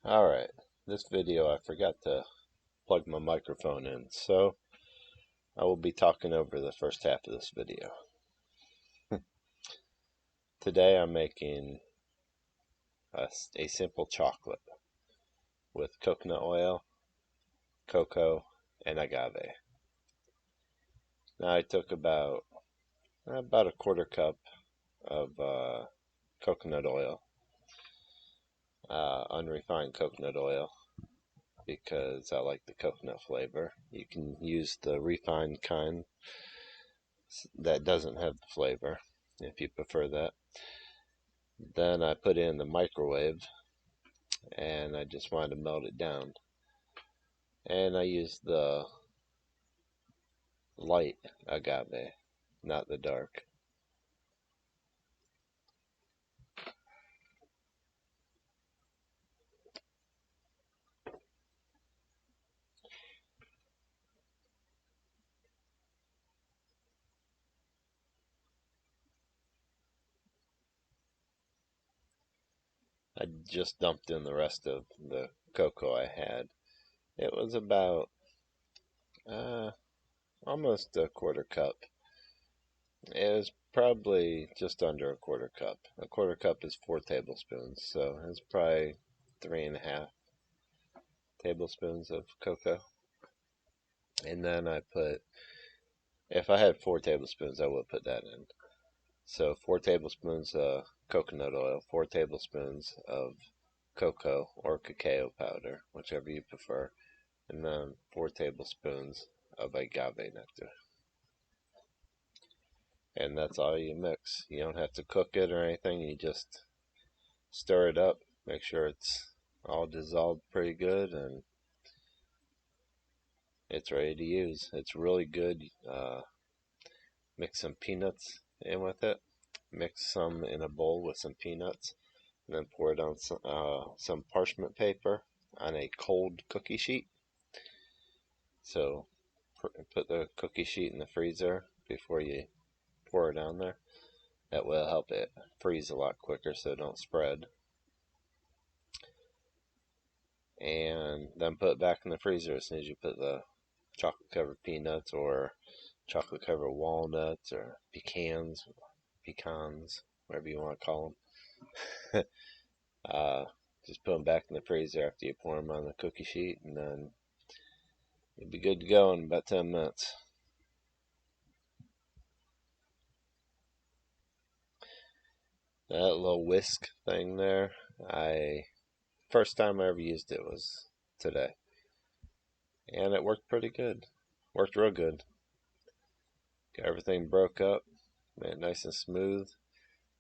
Alright, this video I forgot to plug my microphone in, so I will be talking over the first half of this video. Today I'm making a simple chocolate with coconut oil, cocoa, and agave. Now I took about a quarter cup of coconut oil, unrefined coconut oil, because I like the coconut flavor. You can use the refined kind that doesn't have the flavor if you prefer that. Then I put it in the microwave and I just wanted to melt it down. And I used the light agave, not the dark. I just dumped in the rest of the cocoa I had. It was about uh, almost a quarter cup. It was probably just under a quarter cup. A quarter cup is 4 tablespoons, so it's probably 3.5 tablespoons of cocoa. And then I put, if I had 4 tablespoons, I would put that in. So 4 tablespoons of coconut oil, 4 tablespoons of cocoa or cacao powder, whichever you prefer, and then 4 tablespoons of agave nectar. And that's all you mix. You don't have to cook it or anything. You just stir it up, make sure it's all dissolved pretty good, and it's ready to use. It's really good. Mix some peanuts in with it. Mix some in a bowl with some peanuts, and then pour it on some parchment paper on a cold cookie sheet. So put the cookie sheet in the freezer before you pour it on there. That will help it freeze a lot quicker so it don't spread. And then put it back in the freezer as soon as you put the chocolate covered peanuts or chocolate covered walnuts or pecans, whatever you want to call them. Just put them back in the freezer after you pour them on the cookie sheet, and then you'll be good to go in about 10 minutes. That little whisk thing there, first time I ever used it was today, and it worked pretty good. Worked real good. Got everything broke up, made it nice and smooth.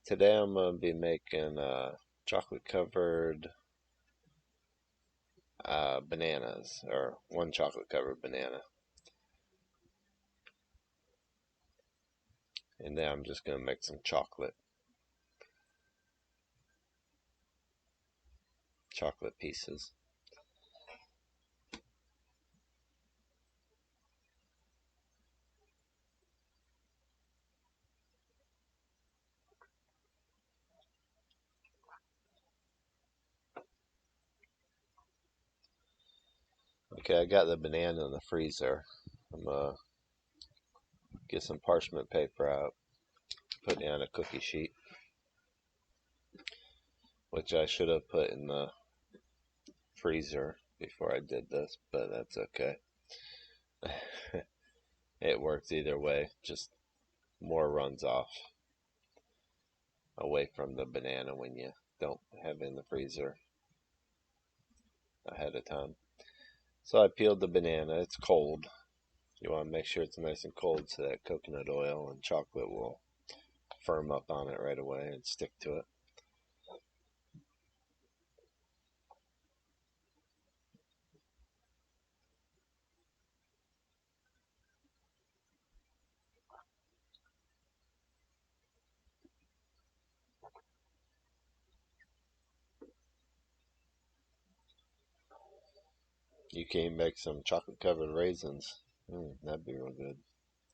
Today I'm gonna be making chocolate covered bananas, or one chocolate covered banana, and then I'm just gonna make some chocolate pieces. Okay, I got the banana in the freezer. I'm gonna get some parchment paper out, put it on a cookie sheet, which I should have put in the freezer before I did this, but that's okay. It works either way, just more runs off away from the banana when you don't have it in the freezer ahead of time. So I peeled the banana. It's cold. You want to make sure it's nice and cold so that coconut oil and chocolate will firm up on it right away and stick to it. You can make some chocolate covered raisins. That'd be real good.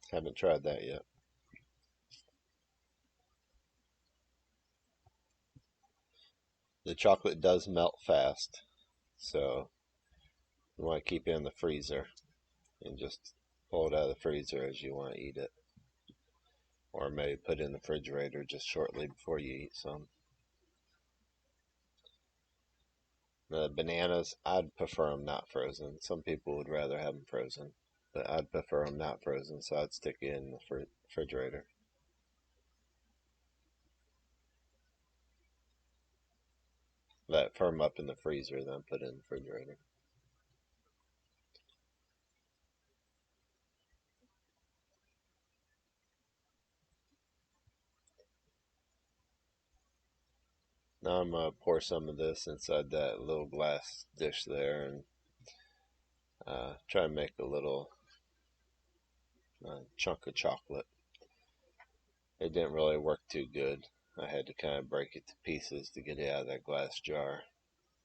Haven't tried that yet. The chocolate does melt fast. So you want to keep it in the freezer and just pull it out of the freezer as you want to eat it. Or maybe put it in the refrigerator just shortly before you eat some. The bananas, I'd prefer them not frozen. Some people would rather have them frozen, but I'd prefer them not frozen, so I'd stick it in the refrigerator. Let it firm up in the freezer, then put it in the refrigerator. Now I'm going to pour some of this inside that little glass dish there and try to make a little chunk of chocolate. It didn't really work too good. I had to kind of break it to pieces to get it out of that glass jar.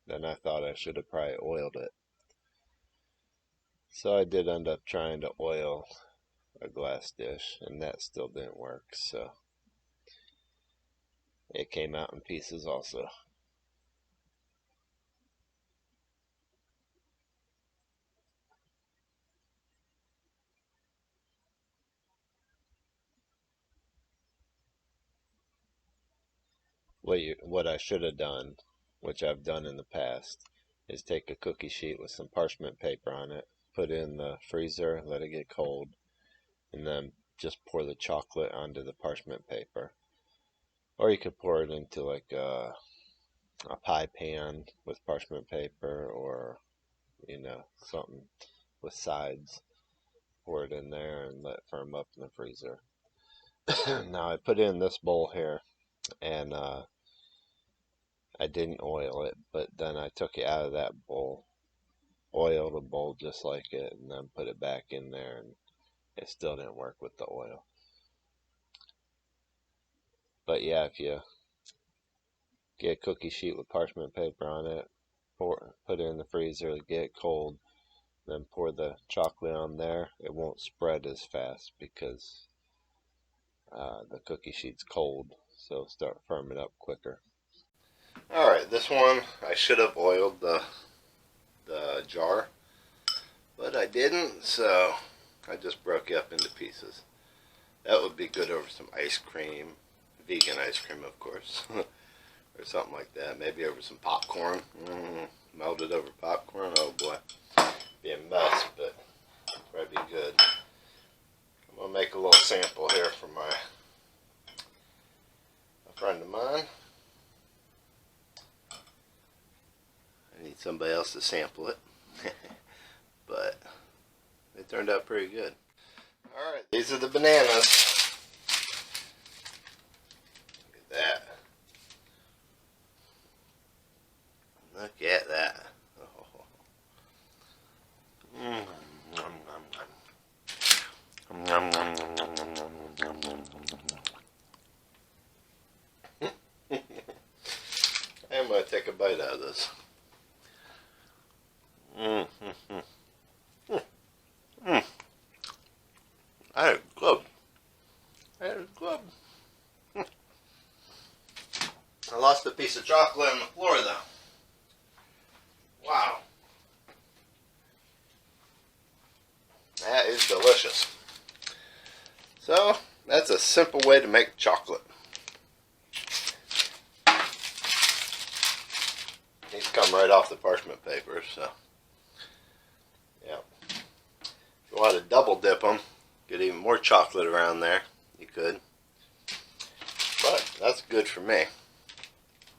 Then I thought I should have probably oiled it. So I did end up trying to oil a glass dish, and that still didn't work, so it came out in pieces also. What I should have done, which I've done in the past, is take a cookie sheet with some parchment paper on it, put it in the freezer, let it get cold, and then just pour the chocolate onto the parchment paper. Or you could pour it into like a pie pan with parchment paper, or something with sides. Pour it in there and let it firm up in the freezer. Now I put it in this bowl here, and I didn't oil it, but then I took it out of that bowl, oiled the bowl just like it, and then put it back in there, and it still didn't work with the oil. But yeah, if you get a cookie sheet with parchment paper on it, put it in the freezer, get it cold, then pour the chocolate on there, it won't spread as fast because the cookie sheet's cold, so it'll start firming up quicker. Alright, this one I should have oiled the jar, but I didn't, so I just broke it up into pieces. That would be good over some ice cream, vegan ice cream of course, or something like that. Maybe over some popcorn. Melted over popcorn, oh boy. Be a mess, but probably be good. I'm going to make a little sample here for a friend of mine. I need somebody else to sample it. But it turned out pretty good. Alright, these are the bananas. Look at that. Look at that. Oh. I'm going to take a bite out of this. That is good. That is good. I lost a piece of chocolate on the floor though. Wow. That is delicious. So, that's a simple way to make chocolate. These come right off the parchment paper, so yeah. If you want to double dip them, get even more chocolate around there, you could. But that's good for me.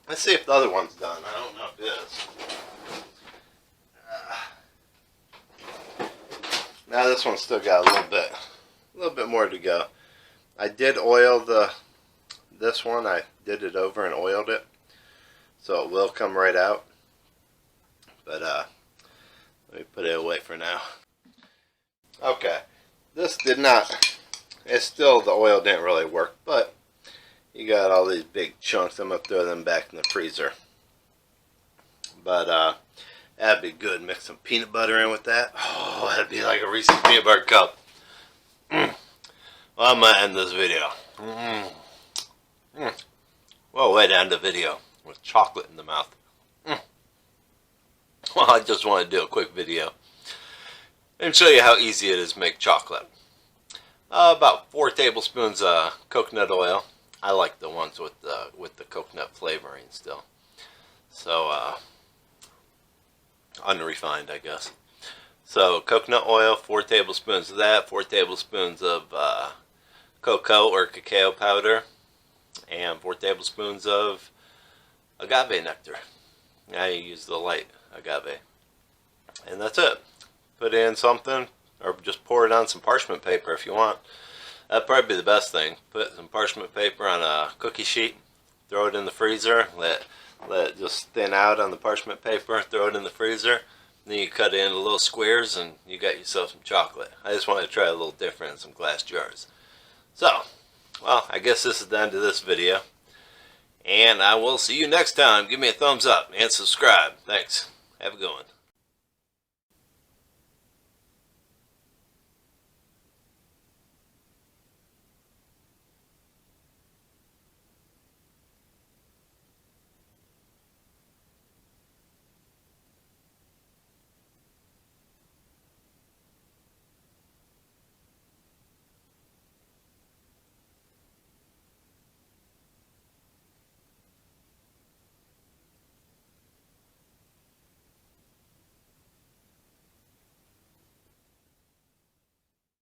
Let's see if the other one's done. I don't know if it is. Now this one's still got a little bit more to go. I did oil this one. I did it over and oiled it, so it will come right out. But let me put it away for now. Okay, this did not. It's still, the oil didn't really work, but you got all these big chunks. I'm gonna throw them back in the freezer. But that'd be good. Mix some peanut butter in with that. Oh, that'd be like a Reese's peanut butter cup. Well, I'm gonna end this video. Well, way to end the video with chocolate in the mouth. Well, I just want to do a quick video and show you how easy it is to make chocolate. About 4 tablespoons of coconut oil. I like the ones with the coconut flavoring still. So unrefined, I guess. So coconut oil, 4 tablespoons of that, 4 tablespoons of cocoa or cacao powder, and 4 tablespoons of agave nectar. I use the light agave. And that's it. Put in something, or just pour it on some parchment paper if you want. That'd probably be the best thing. Put some parchment paper on a cookie sheet, throw it in the freezer, let it just thin out on the parchment paper, throw it in the freezer. Then you cut it into little squares and you got yourself some chocolate. I just wanted to try a little different in some glass jars. So, well, I guess this is the end of this video. And I will see you next time. Give me a thumbs up and subscribe. Thanks. Have a good one.